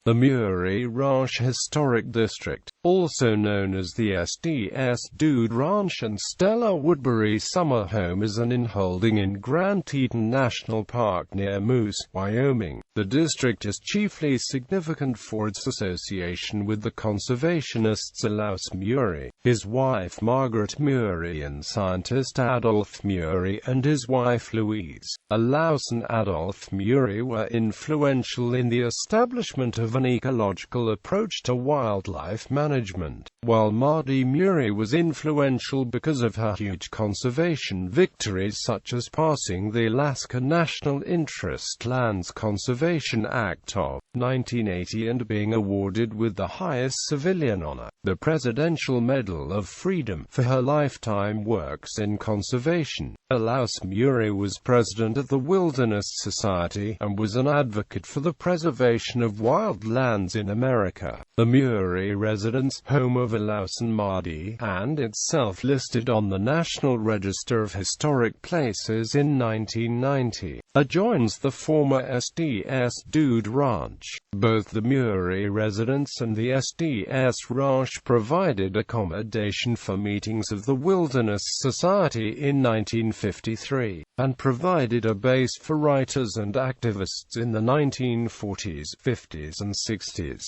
The Murie Ranch Historic District, also known as the Sds Ranch and Stella Woodbury summer home, is an inholding in Grand Teton National Park near Moose, Wyoming. The district is chiefly significant for its association with the conservationists Olaus Murie, his wife Margaret Murie, and scientist Adolph Murie and his wife Louise.Olaus and Adolph Murie were influential in the establishment of an ecological approach to wildlife management, while Mardy Murie was influential because of her huge conservation victories, such as passing the Alaska National Interest Lands Conservation Act of 1980 and being awarded with the highest civilian honor, the Presidential Medal of Freedom, for her lifetime works in conservation. Olaus Murie was president of the Wilderness Society, and was an advocate for the preservation of wild lands in America. The Murie residence, home of Olaus and Mardy, and itself listed on the National Register of Historic Places in 1990, adjoins the former Sds Ranch. Both the Murie residence and the Sds Ranch provided accommodation for meetings of the Wilderness Society in 1953, and provided a base for writers and activists in the 1940s, 50s and 60s.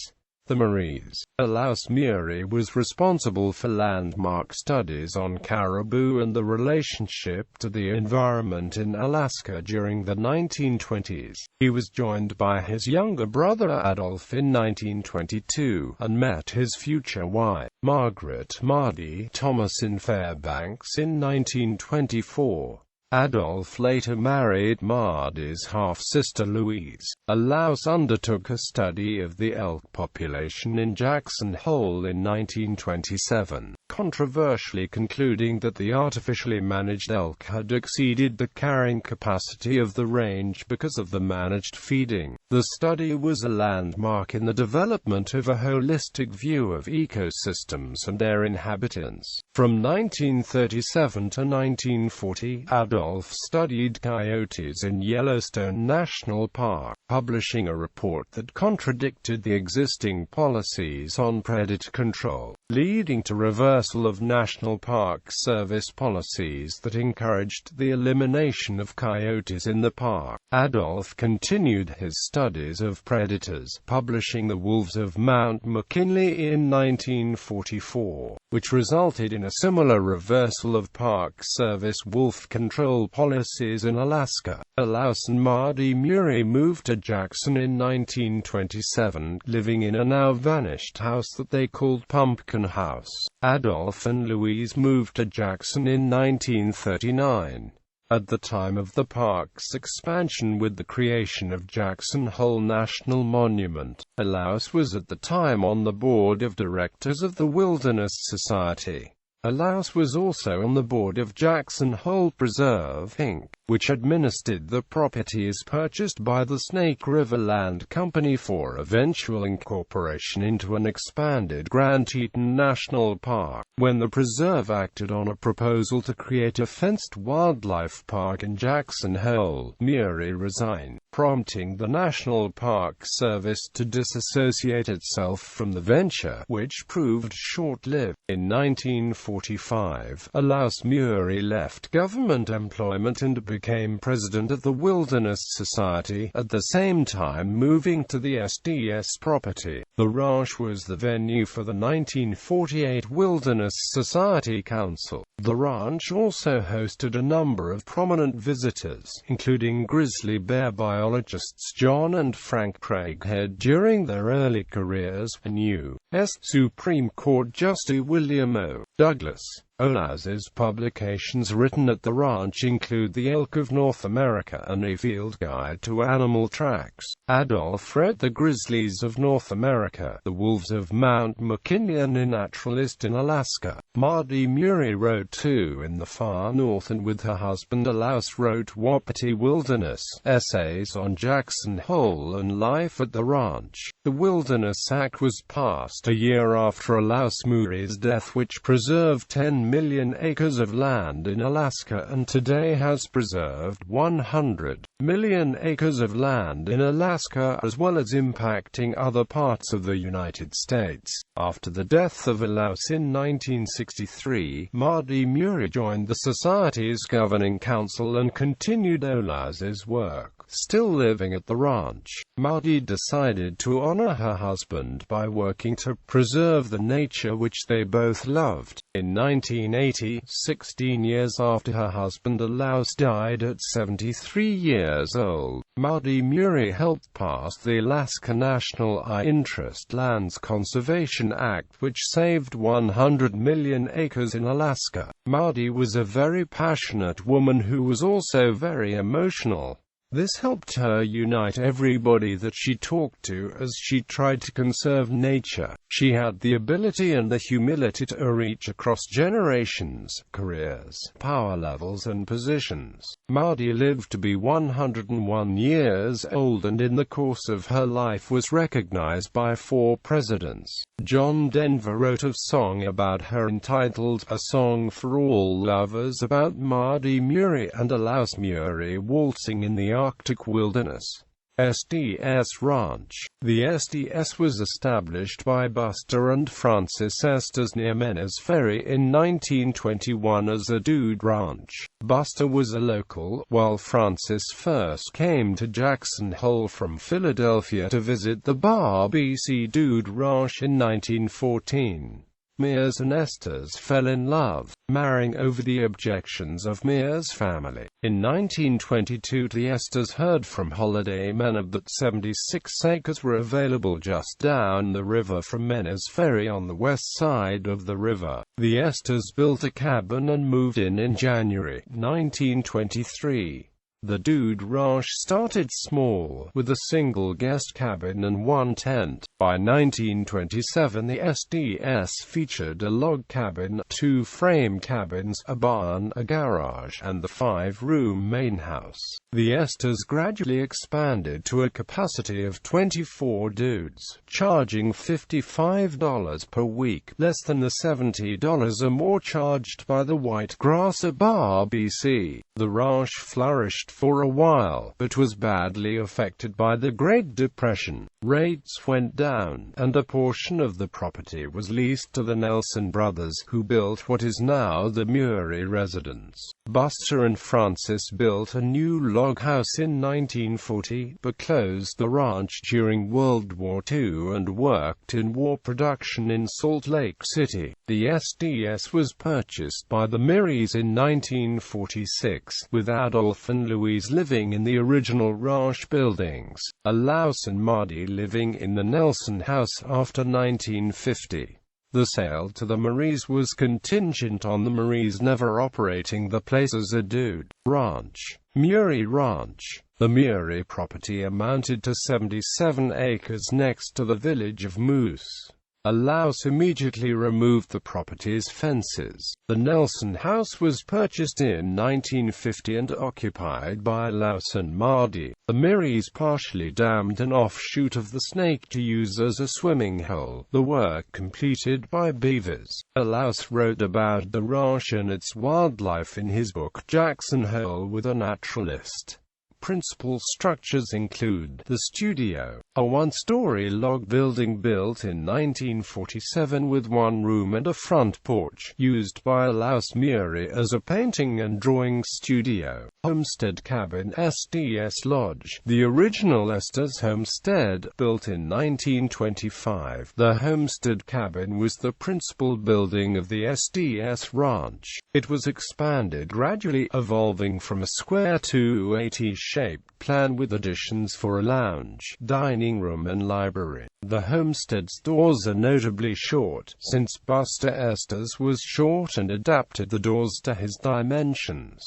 The Muries. Olaus Murie was responsible for landmark studies on caribou and the relationship to the environment in Alaska during the 1920s. He was joined by his younger brother Adolph in 1922, and met his future wife, Margaret Mardy Thomas, in Fairbanks in 1924. Adolph later married Mardy's half-sister Louise. Olaus undertook a study of the elk population in Jackson Hole in 1927, controversially concluding that the artificially managed elk had exceeded the carrying capacity of the range because of the managed feeding. The study was a landmark in the development of a holistic view of ecosystems and their inhabitants. From 1937 to 1940, Adolph studied coyotes in Yellowstone National Park, publishing a report that contradicted the existing policies on predator control, leading to reversal of National Park Service policies that encouraged the elimination of coyotes in the park. Adolph continued his studies of predators, publishing The Wolves of Mount McKinley in 1944, which resulted in a similar reversal of Park Service wolf control policies in Alaska. Olaus and Mardy Murie moved to Jackson in 1927, living in a now-vanished house that they called Pumpkin House. Adolph and Louise moved to Jackson in 1939. At the time of the park's expansion with the creation of Jackson Hole National Monument, Olaus was at the time on the board of directors of the Wilderness Society. Olaus was also on the board of Jackson Hole Preserve, Inc., which administered the properties purchased by the Snake River Land Company for eventual incorporation into an expanded Grand Teton National Park. When the preserve acted on a proposal to create a fenced wildlife park in Jackson Hole, Murie resigned, prompting the National Park Service to disassociate itself from the venture, which proved short-lived. In 1945, Olaus Murie left government employment and became president of the Wilderness Society, at the same time moving to the Sds property. The ranch was the venue for the 1948 Wilderness Society Council. The ranch also hosted a number of prominent visitors, including grizzly bear biologists John and Frank Craighead during their early careers, and U.S. Supreme Court Justice William O. Douglas. Olaus's publications written at the ranch include The Elk of North America and A Field Guide to Animal Tracks. Adolph wrote The Grizzlies of North America, The Wolves of Mount McKinley, and A Naturalist in Alaska. Mardy Murie wrote Two in the Far North, and with her husband Olaus wrote Wapiti Wilderness, Essays on Jackson Hole and Life at the Ranch. The Wilderness Act was passed a year after Olaus Murie's death, which preserved 10 million acres of land in Alaska and today has preserved 100 million acres of land in Alaska, as well as impacting other parts of the United States. After the death of Olaus in 1963, Mardy Murie joined the Society's governing council and continued Olaus's work. Still living at the ranch, Mardy decided to honor her husband by working to preserve the nature which they both loved. In 1980, 16 years after her husband Olaus died at 73 years old, Mardy Murie helped pass the Alaska National High Interest Lands Conservation Act, which saved 100 million acres in Alaska. Mardy was a very passionate woman who was also very emotional. This helped her unite everybody that she talked to as she tried to conserve nature. She had the ability and the humility to reach across generations, careers, power levels and positions. Mardy lived to be 101 years old and in the course of her life was recognized by 4 presidents. John Denver wrote a song about her entitled "A Song for All Lovers" about Mardy Murie and Olaus Murie waltzing in the Arctic wilderness. Sds Ranch. The Sds was established by Buster and Frances Estes near Menez Ferry in 1921 as a dude ranch. Buster was a local, while Frances first came to Jackson Hole from Philadelphia to visit the BC Dude Ranch in 1914. Mears and Esther's fell in love, marrying over the objections of Mears' family. In 1922 the Esters heard from holiday men that 76 acres were available just down the river from Menez Ferry on the west side of the river. The Esters built a cabin and moved in January 1923. The Dude Ranch started small, with a single guest cabin and 1 tent. By 1927 the SDS featured a log cabin, 2 frame cabins, a barn, a garage, and the 5-room main house. The Esters gradually expanded to a capacity of 24 dudes, charging $55 per week, less than the $70 or more charged by the White Grass of BC. The ranch flourished for a while, but was badly affected by the Great Depression. Rates went down, and a portion of the property was leased to the Nelson brothers, who built what is now the Murie residence. Buster and Frances built a new log house in 1940, but closed the ranch during World War II and worked in war production in Salt Lake City. The SDS was purchased by the Muries in 1946, with Adolph and Louise living in the original ranch buildings, Olaus and Mardy living in the Nelson house after 1950. The sale to the Muries was contingent on the Muries never operating the place as a dude ranch. Murie Ranch. The Murie property amounted to 77 acres next to the village of Moose. Olaus immediately removed the property's fences. The Nelson house was purchased in 1950 and occupied by Olaus and Mardy. The Muries partially dammed an offshoot of the Snake to use as a swimming hole, the work completed by beavers. Olaus wrote about the ranch and its wildlife in his book Jackson Hole with a Naturalist. Principal structures include the studio, a 1-story log building built in 1947 with 1 room and a front porch, used by Olaus Murie as a painting and drawing studio. Homestead Cabin, SDS Lodge, the original Esther's homestead, built in 1925. The Homestead Cabin was the principal building of the SDS Ranch. It was expanded gradually, evolving from a square 280-shaped plan with additions for a lounge, dining room and library. The homestead's doors are notably short, since Buster Estes was short and adapted the doors to his dimensions.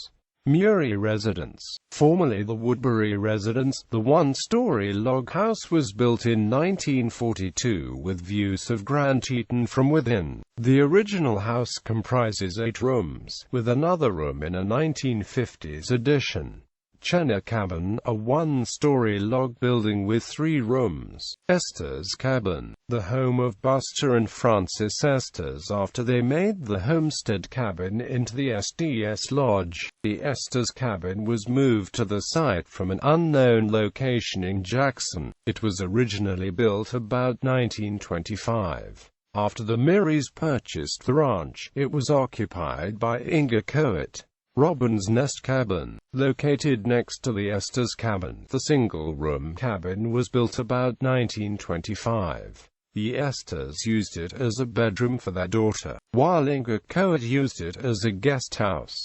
Murie Residence, formerly the Woodbury Residence, the 1-story log house was built in 1942 with views of Grand Teton from within. The original house comprises 8 rooms, with another room in a 1950s addition. Cabin, a one-story log building with 3 rooms. Esther's Cabin, the home of Buster and Frances Esters after they made the Homestead Cabin into the SDS Lodge. The Esther's Cabin was moved to the site from an unknown location in Jackson. It was originally built about 1925. After the Muries purchased the ranch, it was occupied by Inga Coet. Robin's Nest Cabin, located next to the Esther's Cabin, the single-room cabin was built about 1925. The Esters used it as a bedroom for their daughter, while Inga Coet used it as a guest house.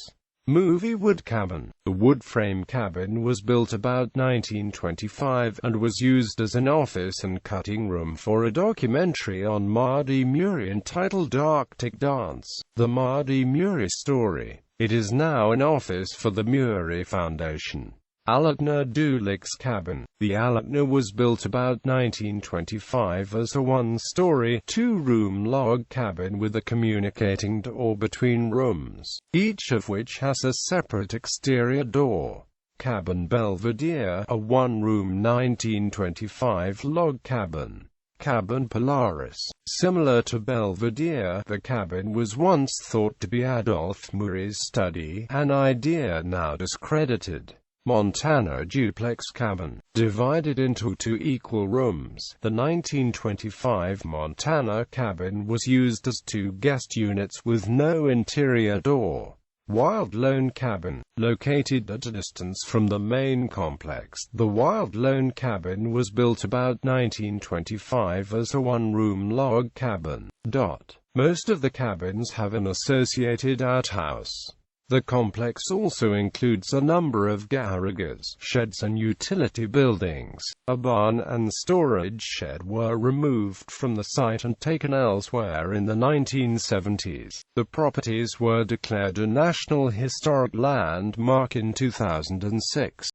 Movie Wood Cabin, the wood frame cabin was built about 1925 and was used as an office and cutting room for a documentary on Mardy Murie entitled Arctic Dance, The Mardy Murie Story. It is now an office for the Murie Foundation. Alec Dulick's Cabin. The Alec was built about 1925 as a one-story, 2-room log cabin with a communicating door between rooms, each of which has a separate exterior door. Cabin Belvedere, a 1-room 1925 log cabin. Cabin Polaris. Similar to Belvedere, the cabin was once thought to be Adolph Murie's study, an idea now discredited. Montana Duplex Cabin. Divided into 2 equal rooms, the 1925 Montana Cabin was used as 2 guest units with no interior door. Wild Lone Cabin. Located at a distance from the main complex, the Wild Lone Cabin was built about 1925 as a 1-room log cabin. Most of the cabins have an associated outhouse. The complex also includes a number of garages, sheds and utility buildings. A barn and storage shed were removed from the site and taken elsewhere in the 1970s. The properties were declared a National Historic Landmark in 2006.